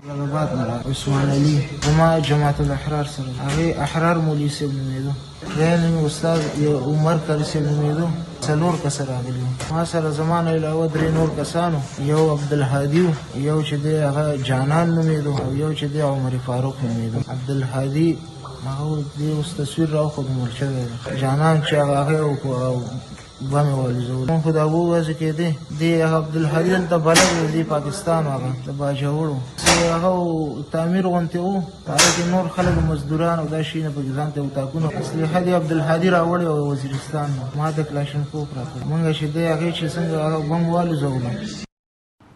عثمان علي وما جماعة الأحرار سره هغه احرار مولوي سیب نومېدو رین استاد عمر کری سیب نومېدو څلور کس راغلي ما سره زمانه علاوه درې نور کسانو یو عبدالهادي یو چې دی هغه جانان نومېدو او یو چې دی عمر فاروق نومېدو عبدالهادي هغه دی اوس تصویر راوښود مړ شوی دی جانان چې هغه بامه والی زول خو دا وځي کې دی عبدالهادي دلته بلد دی پاکستان هغه د باجوړو هغه تعمیر غونته وو هغه کې نور خلک مزدوران او دا شي نه په ځان ته وتاکونو اصلي هدي عبدالهادي راوړی او وزیرستان ما د کلاشن کوپ راکړ مونږ چې دی هغه چې څنګه هغه بم والی زول.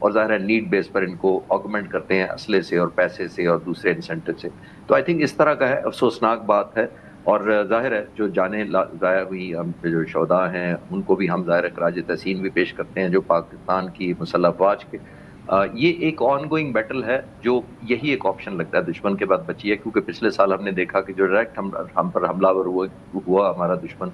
اور ظاہر ہے نیڈ بیس پر ان کو آگمنٹ کرتے ہیں اسلحے سے اور پیسے سے اور دوسرے انسینٹو سے. تو آئی تھنک اس طرح کا ہے, افسوسناک بات ہے. اور ظاہر ہے جو جانیں ضائع ہوئی ہم پہ جو شہداء ہیں ان کو بھی ہم ظاہر خراج تحسین بھی پیش کرتے ہیں, جو پاکستان کی مسلح افواج کے یہ ایک آن گوئنگ بیٹل ہے, جو یہی ایک آپشن لگتا ہے دشمن کے بعد بچی ہے, کیونکہ پچھلے سال ہم نے دیکھا کہ جو ڈائریکٹ ہم پر حملہ ہوا ہمارا دشمن,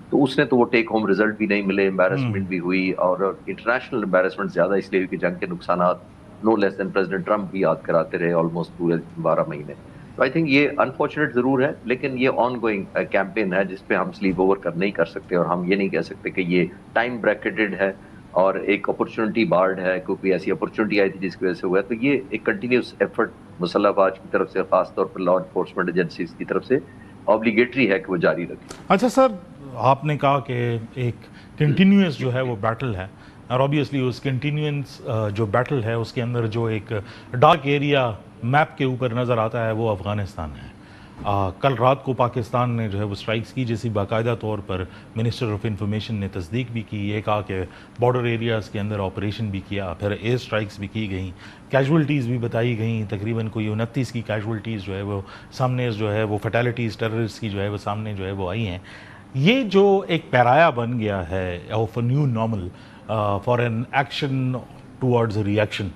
تو اس نے تو وہ ٹیک ہوم ریزلٹ بھی نہیں ملے, امبیرسمنٹ بھی ہوئی, اور انٹرنیشنل امبیرسمنٹ زیادہ اس لیے کہ جنگ کے نقصانات نو لیس دین پریزیڈنٹ ٹرمپ بھی یاد کراتے رہے آلموسٹ پورے 12 مہینے. تو آئی تھنک یہ انفارچونیٹ ضرور ہے, لیکن یہ آن گوئنگ کیمپین ہے جس پہ ہم سلیپ اوور نہیں کر سکتے, اور ہم یہ نہیں کہہ سکتے کہ یہ ٹائم بریکٹڈ ہے اور ایک اپرچونٹی بارڈ ہے, کیونکہ ایسی اپرچونٹی آئی تھی جس کی وجہ سے ہوا ہے. تو یہ ایک کنٹینیوس ایفرٹ مسلح افواج کی طرف سے, خاص طور پر لا انفورسمنٹ ایجنسیز کی طرف سے آبلیگیٹری ہے کہ وہ جاری رکھیں. اچھا سر, آپ نے کہا کہ ایک کنٹینیوس جو ہے وہ بیٹل ہے, اور آبویسلی اس کنٹینیوس جو بیٹل ہے اس کے اندر جو ایک ڈارک ایریا میپ کے اوپر نظر آتا ہے وہ افغانستان ہے. کل رات کو پاکستان نے جو ہے وہ اسٹرائکس کی, جیسی باقاعدہ طور پر منسٹر آف انفارمیشن نے تصدیق بھی کی. یہ کہا کہ بارڈر ایریاز کے اندر آپریشن بھی کیا, پھر ایئر اسٹرائکس بھی کی گئیں, کیجولٹیز بھی بتائی گئیں, تقریباً کوئی 29 کی کیجولٹیز جو ہے وہ سامنے جو ہے وہ فیٹیلٹیز ٹیررسٹ کی جو ہے وہ سامنے جو ہے وہ آئی ہیں. یہ جو ایک پیرایا بن گیا ہے of a new normal for an action towards reaction,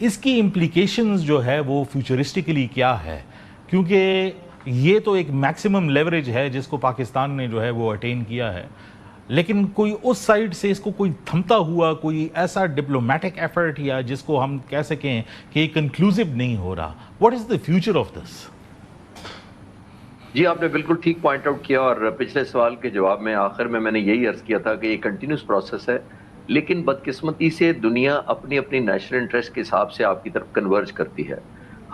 اس کی امپلیکیشنز جو ہے وہ فیوچرسٹکلی کیا ہے؟ کیونکہ یہ تو ایک میکسیمم لیوریج ہے جس کو پاکستان نے جو ہے وہ اٹین کیا ہے, لیکن کوئی اس سائڈ سے اس کو کوئی تھمتا ہوا کوئی ایسا ڈپلومیٹک ایفرٹ یا جس کو ہم کہہ سکیں کہ یہ کنکلوسیو نہیں ہو رہا. What is the future of this? جی, آپ نے بالکل ٹھیک پوائنٹ آؤٹ کیا, اور پچھلے سوال کے جواب میں آخر میں نے یہی عرض کیا تھا کہ یہ کنٹینیوس پروسیس ہے, لیکن بدقسمتی سے دنیا اپنی نیشنل انٹرسٹ کے حساب سے آپ کی طرف کنورج کرتی ہے.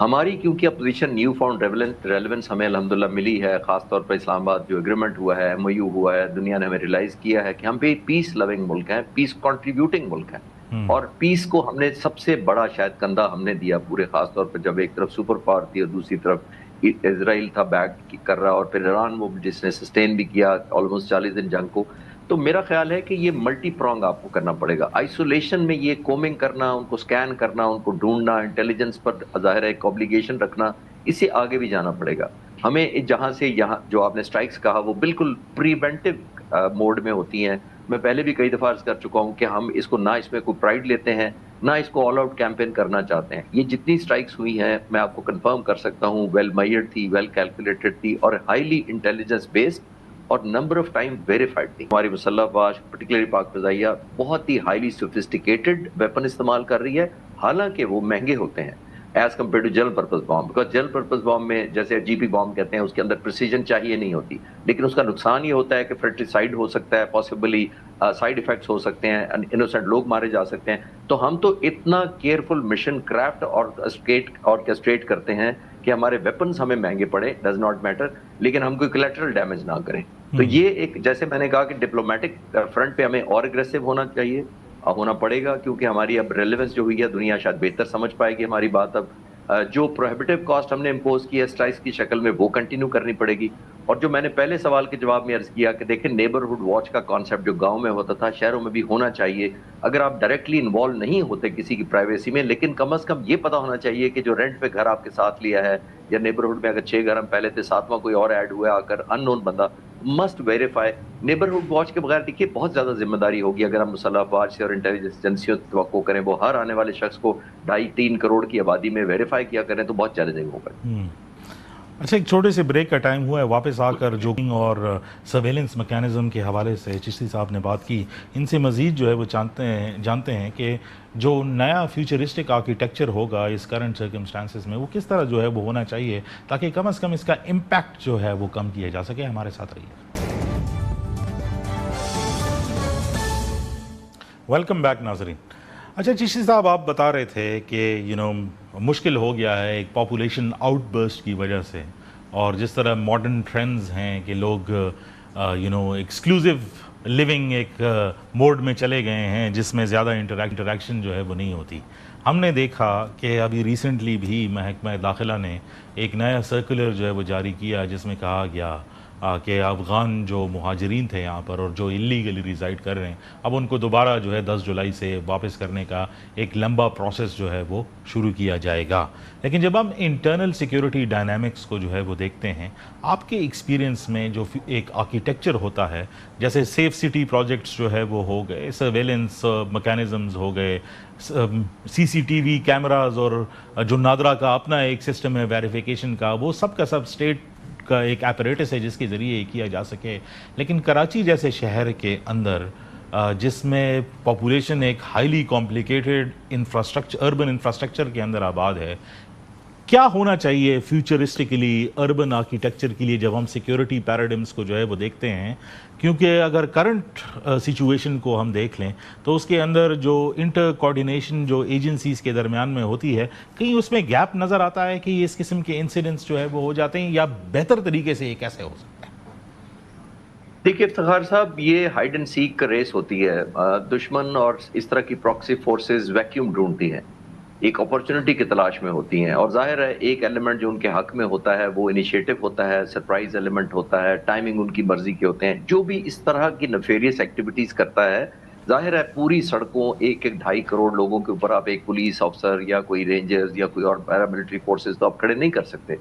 ہماری کیونکہ اپوزیشن نیو فاؤنڈ ریلیونس ہمیں الحمدللہ ملی ہے, خاص طور پر اسلام آباد جو ایگریمنٹ ہوا ہے, ایم او یو ہوا ہے, دنیا نے ہمیں ریلائز کیا ہے کہ ہم بھی پیس لونگ ملک ہیں, پیس کنٹریبیوٹنگ ملک ہیں, اور پیس کو ہم نے سب سے بڑا شاید کندھا ہم نے دیا پورے, خاص طور پر جب ایک طرف سپر پاور تھی اور دوسری طرف اسرائیل تھا بیک کر رہا, اور پھر ایران وہ جس نے سسٹین بھی کیا آلموسٹ 40 دن جنگ کو. تو میرا خیال ہے کہ یہ ملٹی پرونگ آپ کو کرنا پڑے گا. آئسولیشن میں یہ کومنگ کرنا, ان کو سکین کرنا, ان کو ڈھونڈنا, انٹیلیجنس پر ظاہر ہے ایک اوبلیگیشن رکھنا, اس سے آگے بھی جانا پڑے گا ہمیں. جہاں سے یہاں جو آپ نے سٹرائکس کہا وہ بالکل پریونٹیو موڈ میں ہوتی ہیں. میں پہلے بھی کئی دفعہ عرض کر چکا ہوں کہ ہم اس کو نہ اس میں کوئی پرائیڈ لیتے ہیں, نہ اس کو آل آؤٹ کیمپین کرنا چاہتے ہیں. یہ جتنی سٹرائکس ہوئی ہیں میں آپ کو کنفرم کر سکتا ہوں ویل میئرڈ تھی, ویل کیلکولیٹڈ تھی, اور ہائیلی انٹیلیجنس بیسڈ, اور نمبر آف ٹائم ویریفائڈ تھی. ہماری مسلح افواج پرٹیکولرلی پاک فضائیہ بہت ہی ہائیلی سوفسٹیکیٹڈ ویپن استعمال کر رہی ہے, حالانکہ وہ مہنگے ہوتے ہیں as compared to general purpose balm. Because general purpose balm میں جیسے جی پی بام کہتے ہیں اس کے اندر پریسیجن چاہیے نہیں ہوتی, لیکن اس کا نقصان یہ ہوتا ہے کہ فرٹیسائڈ ہو سکتا ہے, پاسبلی سائیڈ ایفیکٹس ہو سکتے ہیں, انوسینٹ لوگ مارے جا سکتے ہیں. تو ہم تو اتنا کیئرفل مشن کرافٹ آرکیسٹریٹ کرتے ہیں کہ ہمارے ویپنز ہمیں مہنگے پڑے, ڈز ناٹ میٹر, لیکن ہم کوئی کولیٹرل ڈیمیج نہ کریں. تو یہ ایک, جیسے میں نے کہا کہ ڈپلومیٹک فرنٹ پہ ہمیں اور اگریسو ہونا پڑے گا, کیونکہ ہماری اب ریلیونس جو ہوئی ہے دنیا شاید بہتر سمجھ پائے گی ہماری بات. اب جو پروہیبٹیو کاسٹ ہم نے امپوز کی ہے اسٹرائکس کی شکل میں وہ کنٹینیو کرنی پڑے گی. اور جو میں نے پہلے سوال کے جواب میں عرض کیا کہ دیکھیں نیبرہڈ واچ کا کانسیپٹ جو گاؤں میں ہوتا تھا شہروں میں بھی ہونا چاہیے. اگر آپ ڈائریکٹلی انوالو نہیں ہوتے کسی کی پرائیویسی میں, لیکن کم از کم یہ پتا ہونا چاہیے کہ جو رینٹ پہ گھر آپ کے ساتھ لیا ہے, یا نیبرہڈ میں اگر 6 گھر ہم پہلے تھے, 7واں کوئی اور ایڈ ہوا آ کر ان نون بندہ, مسٹ ویریفائی. نیبرہڈ واچ کے بغیر دیکھیے بہت زیادہ ذمہ داری ہوگی اگر ہم مسلح افواج سے اور انٹیلیجنس ایجنسیوں سے توقع کریں وہ ہر آنے والے شخص کو 2.5-3 کروڑ کی آبادی میں ویریفائی کیا کریں, تو بہت چیلنجنگ ہوگا. اچھا, ایک چھوٹے سے بریک کا ٹائم ہوا ہے, واپس آ کر جوگنگ اور سرویلنس میکینزم کے حوالے سے چشتی صاحب نے بات کی, ان سے مزید جو ہے وہ جانتے ہیں کہ جو نیا فیوچرسٹک آرکیٹیکچر ہوگا اس کرنٹ سرکمسٹانسز میں وہ کس طرح جو ہے وہ ہونا چاہیے تاکہ کم از کم اس کا امپیکٹ جو ہے وہ کم کیا جا سکے. ہمارے ساتھ رہیے. ویلکم بیک ناظرین. اچھا چشتی صاحب, آپ بتا رہے تھے کہ مشکل ہو گیا ہے ایک پاپولیشن آؤٹ برسٹ کی وجہ سے, اور جس طرح ماڈرن ٹرینڈز ہیں کہ لوگ ایکسکلوزیو لیونگ ایک موڈ میں چلے گئے ہیں جس میں زیادہ انٹریکشن جو ہے وہ نہیں ہوتی. ہم نے دیکھا کہ ابھی ریسنٹلی بھی محکمہ داخلہ نے ایک نیا سرکولر جو ہے وہ جاری کیا جس میں کہا گیا کہ افغان جو مہاجرین تھے یہاں پر اور جو اللیگلی ریزائڈ کر رہے ہیں، اب ان کو دوبارہ جو ہے 10 جولائی سے واپس کرنے کا ایک لمبا پروسیس جو ہے وہ شروع کیا جائے گا. لیکن جب ہم انٹرنل سیکیورٹی ڈائنامکس کو جو ہے وہ دیکھتے ہیں، آپ کے ایکسپیرینس میں جو ایک آرکیٹیکچر ہوتا ہے، جیسے سیف سٹی پروجیکٹس جو ہے وہ ہو گئے، سرویلنس میکانزمز ہو گئے، سی سی ٹی وی کیمراز، اور جو نادرا کا اپنا ایک سسٹم ہے ویریفیکیشن کا، وہ سب کا سب اسٹیٹ کا ایک ایپریٹس ہے جس کے ذریعے یہ کیا جا سکے. لیکن کراچی جیسے شہر کے اندر جس میں پاپولیشن ایک highly complicated infrastructure, urban infrastructure کے اندر آباد ہے، کیا ہونا چاہیے فیوچرسٹکلی اربن آرکیٹیکچر کے لیے جب ہم سیکیورٹی پیراڈمس کو جو ہے وہ دیکھتے ہیں؟ کیونکہ اگر کرنٹ سچویشن کو ہم دیکھ لیں تو اس کے اندر جو انٹر کوآرڈینیشن جو ایجنسیز کے درمیان میں ہوتی ہے، کہیں اس میں گیپ نظر آتا ہے کہ اس قسم کے انسیڈنٹس جو ہے وہ ہو جاتے ہیں، یا بہتر طریقے سے یہ کیسے ہو سکتا ہے؟ دیکھیے افتخار صاحب، یہ ہائیڈ اینڈ سیک کا ریس ہوتی ہے. دشمن اور اس طرح کی پراکسی فورسز ویکیوم ڈھونڈتی ہیں، ایک اپرچونٹی کی تلاش میں ہوتی ہیں، اور ظاہر ہے ایک ایلیمنٹ جو ان کے حق میں ہوتا ہے وہ انیشیٹو ہوتا ہے، سرپرائز ایلیمنٹ ہوتا ہے، ٹائمنگ ان کی مرضی کے ہوتے ہیں. جو بھی اس طرح کی نیفیریس ایکٹیویٹیز کرتا ہے، ظاہر ہے پوری سڑکوں 1-2.5 کروڑ لوگوں کے اوپر آپ ایک پولیس افسر یا کوئی رینجرز یا کوئی اور پیراملٹری فورسز تو آپ کھڑے نہیں کر سکتے.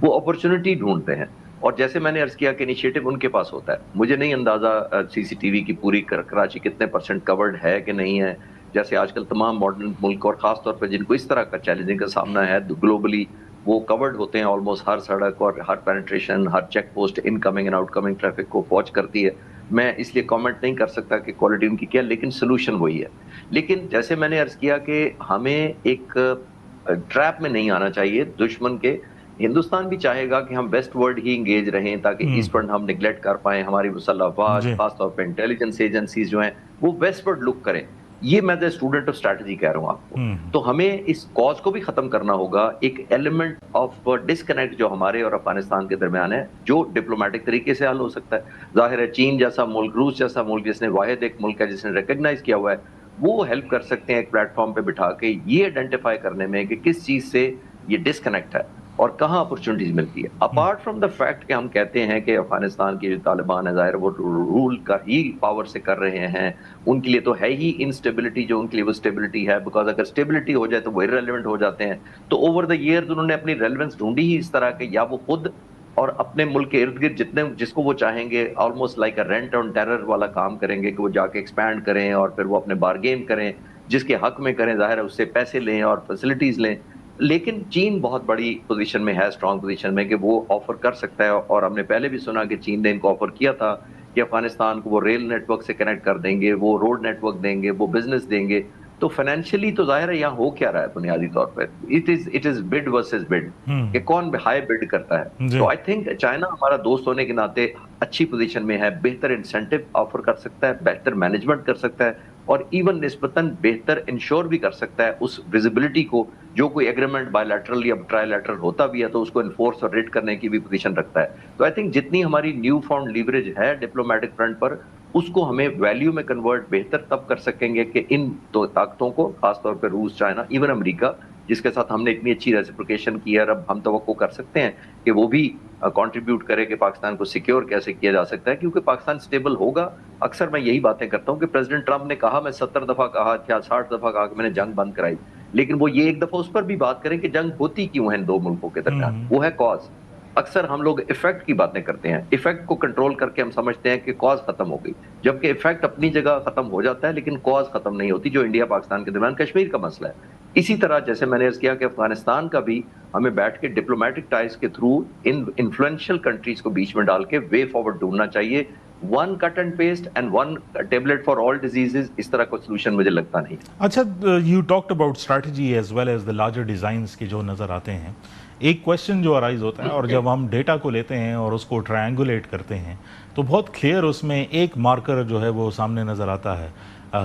وہ اپرچونٹی ڈھونڈتے ہیں، اور جیسے میں نے عرض کیا کہ انیشیٹو ان کے پاس ہوتا ہے. مجھے نہیں اندازہ سی سی ٹی وی کی پوری کراچی کتنے پرسنٹ کورڈ ہے کہ نہیں ہے. جیسے آج کل تمام ماڈرن ملک، اور خاص طور پہ جن کو اس طرح کا چیلنجنگ کا سامنا ہے گلوبلی، وہ کورڈ ہوتے ہیں. آلموسٹ ہر سڑک اور ہر پینیٹریشن، ہر check post in coming and out coming traffic کو واچ کرتی ہے. میں اس لیے کامنٹ نہیں کر سکتا کہ کوالٹی ان کی کیا، لیکن سولوشن وہی ہے. لیکن جیسے میں نے عرض کیا کہ ہمیں ایک ٹریپ میں نہیں آنا چاہیے دشمن کے. ہندوستان بھی چاہے گا کہ ہم ویسٹ ورلڈ ہی انگیج رہیں تاکہ ایسٹ ورلڈ ہم نگلیکٹ کر پائیں. ہماری مسلح افواج، خاص طور پہ انٹیلیجنس ایجنسیز جو ہیں وہ ویسٹ ورلڈ لک کریں. یہ میں اسٹوڈنٹ آف اسٹریٹجی کہہ رہا ہوں آپ کو. تو ہمیں اس کاز کو بھی ختم کرنا ہوگا. ایک ایلیمنٹ آف ڈسکنیکٹ جو ہمارے اور افغانستان کے درمیان ہے، جو ڈپلومیٹک طریقے سے حل ہو سکتا ہے. ظاہر ہے چین جیسا ملک، روس جیسا ملک جس نے واحد ایک ملک ہے جس نے ریکگنائز کیا ہوا ہے، وہ ہیلپ کر سکتے ہیں ایک پلیٹ فارم پہ بٹھا کے یہ آئیڈینٹیفائی کرنے میں کہ کس چیز سے یہ ڈسکنیکٹ ہے اور کہاں اپرچونٹیز ملتی ہے. اپارٹ فرام دا فیکٹ کہ ہم کہتے ہیں کہ افغانستان کے جو طالبان ہے ظاہر وہ رول کا ہی پاور سے کر رہے ہیں، ان کے لیے تو ہے ہی انسٹیبلٹی، جو ان کے لیے وہ اسٹیبلٹی ہے، بیکاز اگر اسٹیبلٹی ہو جائے تو وہ ارریلیونٹ ہو جاتے ہیں. تو اوور دا ایئرز انہوں نے اپنی ریلیونس ڈھونڈی ہی اس طرح کہ یا وہ خود اور اپنے ملک کے ارد گرد جتنے جس کو وہ چاہیں گے almost like a rent on terror والا کام کریں گے کہ وہ جا کے ایکسپینڈ کریں اور پھر وہ اپنے بارگین کریں، جس کے حق میں کریں، ظاہر ہے اس سے پیسے لیں اور فیسلٹیز لیں. لیکن چین بہت بڑی پوزیشن میں ہے، اسٹرانگ پوزیشن میں، کہ وہ آفر کر سکتا ہے. اور ہم نے پہلے بھی سنا کہ چین نے ان کو آفر کیا تھا کہ افغانستان کو وہ ریل نیٹ ورک سے کنیکٹ کر دیں گے، وہ روڈ نیٹ ورک دیں گے، وہ بزنس دیں گے. تو فائنینشلی تو ظاہر ہے یہاں ہو کیا رہا ہے بنیادی طور پر اٹ از بڈ ورسز بڈ، کہ کون ہائی بڈ کرتا ہے. تو آئی تھنک چائنا ہمارا دوست ہونے کے ناطے اچھی پوزیشن میں ہے، بہتر انسینٹو آفر کر سکتا ہے، بہتر مینجمنٹ کر سکتا ہے، اور ایون نسبتاً بہتر انشور بھی کر سکتا ہے اس ویزیبلٹی کو. جو کوئی ایگریمنٹ بائی لیٹرل یا ٹرائی لیٹرل ہوتا بھی ہے تو اس کو انفورس اور ریڈ کرنے کی بھی پوزیشن رکھتا ہے. تو آئی تھنک جتنی ہماری نیو فاؤنڈ لیوریج ہے ڈپلومیٹک فرنٹ پر، اس کو ہمیں ویلیو میں کنورٹ بہتر تب کر سکیں گے کہ ان دو طاقتوں کو، خاص طور پہ روس، چائنا، ایون امریکہ جس کے ساتھ ہم نے اتنی اچھی ریسیپروکیشن کی ہے، اب ہم توقع کر سکتے ہیں کہ وہ بھی کنٹریبیوٹ کرے کہ پاکستان کو سیکیور کیسے کیا جا سکتا ہے. کیونکہ پاکستان سٹیبل ہوگا. اکثر میں یہی باتیں کرتا ہوں کہ پریزیڈنٹ ٹرمپ نے کہا، میں 70 دفعہ کہا یا 60 دفعہ کہا کہ میں نے جنگ بند کرائی، لیکن وہ یہ ایک دفعہ اس پر بھی بات کریں کہ جنگ ہوتی کیوں ہے ان دو ملکوں کے درمیان. وہ ہے کاز. اکثر ہم لوگ ایفیکٹ کی باتیں کرتے ہیں، ایفیکٹ کو کنٹرول کر کے ہم سمجھتے ہیں کہ کاز ختم ہو گئی، جبکہ ایفیکٹ اپنی جگہ ختم ہو جاتا ہے لیکن کاز ختم نہیں ہوتی، جو انڈیا پاکستان کے درمیان کشمیر کا مسئلہ ہے. اسی طرح جیسے میں نے عرض کیا کہ افغانستان کا بھی ہمیں بیٹھ کے ڈپلومیٹک ٹائز کے تھرو ان انفلوئنشل کنٹریز کو بیچ میں ڈال کے وے فارورڈ ڈھونڈنا چاہیے. One cut and paste and one tablet for all diseases, اس طرح کا سولوشن مجھے لگتا نہیں. اچھا، you talked about strategy as well as the larger designs کے جو نظر آتے ہیں. ایک کویشچن جو ارائز ہوتا ہے، اور جب ہم ڈیٹا کو لیتے ہیں اور اس کو ٹرائنگولیٹ کرتے ہیں تو بہت کلیئر اس میں ایک مارکر جو ہے وہ سامنے نظر آتا ہے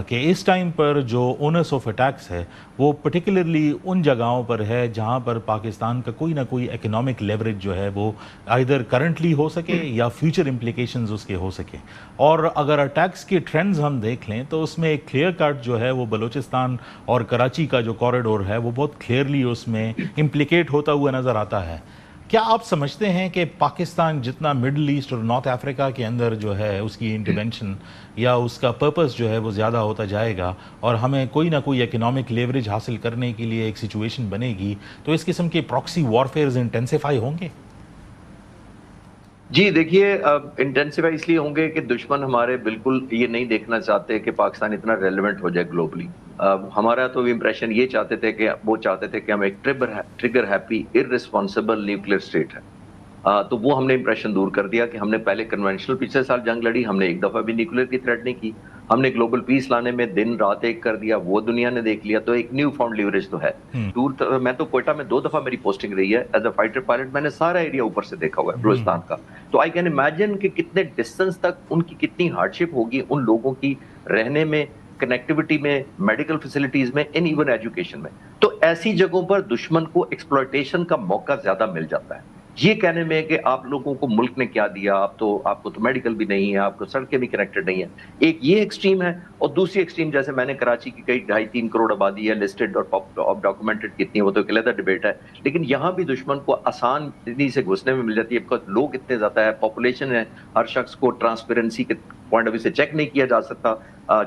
کہ اس ٹائم پر جو اونرس آف اٹیکس ہے وہ پرٹیکولرلی ان جگہوں پر ہے جہاں پر پاکستان کا کوئی نہ کوئی اکنامک لیوریج جو ہے وہ آئیدر کرنٹلی ہو سکے یا فیوچر امپلیکیشنز اس کے ہو سکے. اور اگر اٹیکس کے ٹرینڈز ہم دیکھ لیں تو اس میں ایک کلیئر کٹ جو ہے وہ بلوچستان اور کراچی کا جو کوریڈور ہے وہ بہت کلیئرلی اس میں امپلیکیٹ ہوتا ہوا نظر آتا ہے. کیا آپ سمجھتے ہیں کہ پاکستان جتنا مڈل ایسٹ اور نارتھ افریقہ کے اندر جو ہے اس کی انٹرونشن یا اس کا پرپس جو ہے وہ زیادہ ہوتا جائے گا اور ہمیں کوئی نہ کوئی اکنامک لیوریج حاصل کرنے کے لیے ایک سچویشن بنے گی تو اس قسم کے پراکسی وارفیئرز انٹینسیفائی ہوں گے؟ جی دیکھیے، انٹینسیفائی اس لیے ہوں گے کہ دشمن ہمارے بالکل یہ نہیں دیکھنا چاہتے کہ پاکستان اتنا ریلیونٹ ہو جائے گلوبلی. ہمارا تو امپریشن یہ چاہتے تھے کہ وہ چاہتے تھے کہ ہم ایک ٹریگر ہیپی ارریسپانسبل نیوکلیر اسٹیٹ ہے. تو وہ ہم نے امپریشن دور کر دیا کہ ہم نے پہلے کنونشنل پچھلے سال جنگ لڑی، ہم نے ایک دفعہ بھی نیوکلیر کی تھریٹ نہیں کی. ہم نے گلوبل پیس لانے میں دن رات ایک کر دیا، وہ دنیا نے دیکھ لیا. تو ایک نیو فاؤنڈ لیوریج تو ہے. میں تو کوئٹہ میں 2 دفعہ میری پوسٹنگ رہی ہے ایز اے فائٹر پائلٹ. میں نے سارا ایریا اوپر سے دیکھا ہوا ہے بلوچستان کا. تو آئی کین امیجن کہ کتنے ڈسٹینس تک ان کی کتنی ہارڈ شپ ہوگی ان لوگوں کی رہنے میں، کنیکٹیوٹی میں، میڈیکل فیسلٹیز میں، ان ایون ایجوکیشن میں. تو ایسی جگہوں پر دشمن کو ایکسپلوئٹیشن کا موقع زیادہ مل جاتا ہے. یہ کہنے میں کہ آپ لوگوں کو ملک نے کیا دیا، آپ کو تو میڈیکل بھی نہیں ہے، آپ کو سڑکیں بھی کنیکٹڈ نہیں ہیں. ایک یہ ایکسٹریم ہے. اور دوسری ایکسٹریم جیسے میں نے کراچی کی کئی 2.5-3 کروڑ آبادی ہے، لسٹڈ اور ڈاکومنٹڈ کتنی، وہ تو ایک علیحدہ ڈیبیٹ ہے. لیکن یہاں بھی دشمن کو آسانی سے گھسنے میں مل جاتی ہے بیکاز لوگ اتنے زیادہ ہے، پاپولیشن ہے. ہر شخص کو ٹرانسپیرنسی کے پوائنٹ آف ویو سے چیک نہیں کیا جا سکتا،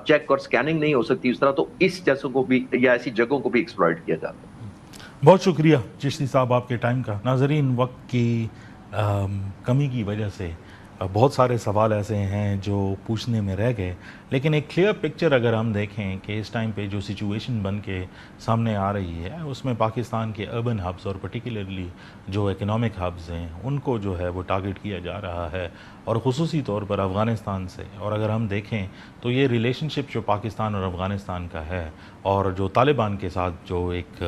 چیک اور سکیننگ نہیں ہو سکتی اس طرح. تو اس جیسوں کو بھی یا ایسی جگہوں کو بھی ایکسپلائٹ کیا جاتا ہے. بہت شکریہ چشتی صاحب آپ کے ٹائم کا. ناظرین، وقت کی کمی کی وجہ سے بہت سارے سوال ایسے ہیں جو پوچھنے میں رہ گئے، لیکن ایک کلیئر پکچر اگر ہم دیکھیں کہ اس ٹائم پہ جو سچویشن بن کے سامنے آ رہی ہے اس میں پاکستان کے اربن ہبز اور پرٹیکولرلی جو اکنامک ہبز ہیں ان کو جو ہے وہ ٹارگٹ کیا جا رہا ہے، اور خصوصی طور پر افغانستان سے. اور اگر ہم دیکھیں تو یہ ریلیشن شپ جو پاکستان اور افغانستان کا ہے اور جو طالبان کے ساتھ جو ایک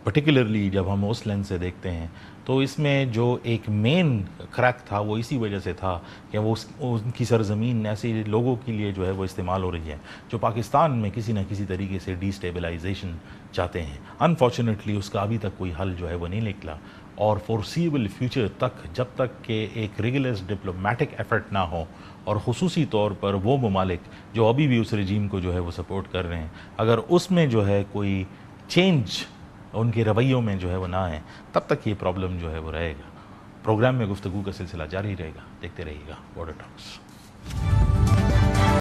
پرٹیکولرلی جب ہم اس لینس سے دیکھتے ہیں تو اس میں جو ایک مین کریک تھا وہ اسی وجہ سے تھا کہ وہ ان کی سرزمین ایسے لوگوں کے لیے جو ہے وہ استعمال ہو رہی ہے جو پاکستان میں کسی نہ کسی طریقے سے ڈی اسٹیبلائزیشن چاہتے ہیں. انفارچونیٹلی اس کا ابھی تک کوئی حل جو ہے وہ نہیں نکلا، اور فورسیبل فیوچر تک جب تک کہ ایک ریگولر ڈپلومیٹک ایفرٹ نہ ہو، اور خصوصی طور پر وہ ممالک جو ابھی بھی اس رجیم کو جو ہے وہ سپورٹ کر رہے ہیں، اگر اس میں جو ہے کوئی چینج ان کے رویوں میں جو ہے وہ نہ آئے، تب تک یہ پرابلم جو ہے وہ رہے گا. پروگرام میں گفتگو کا سلسلہ جاری رہے گا. دیکھتے رہیے گا بارڈر ٹاکس.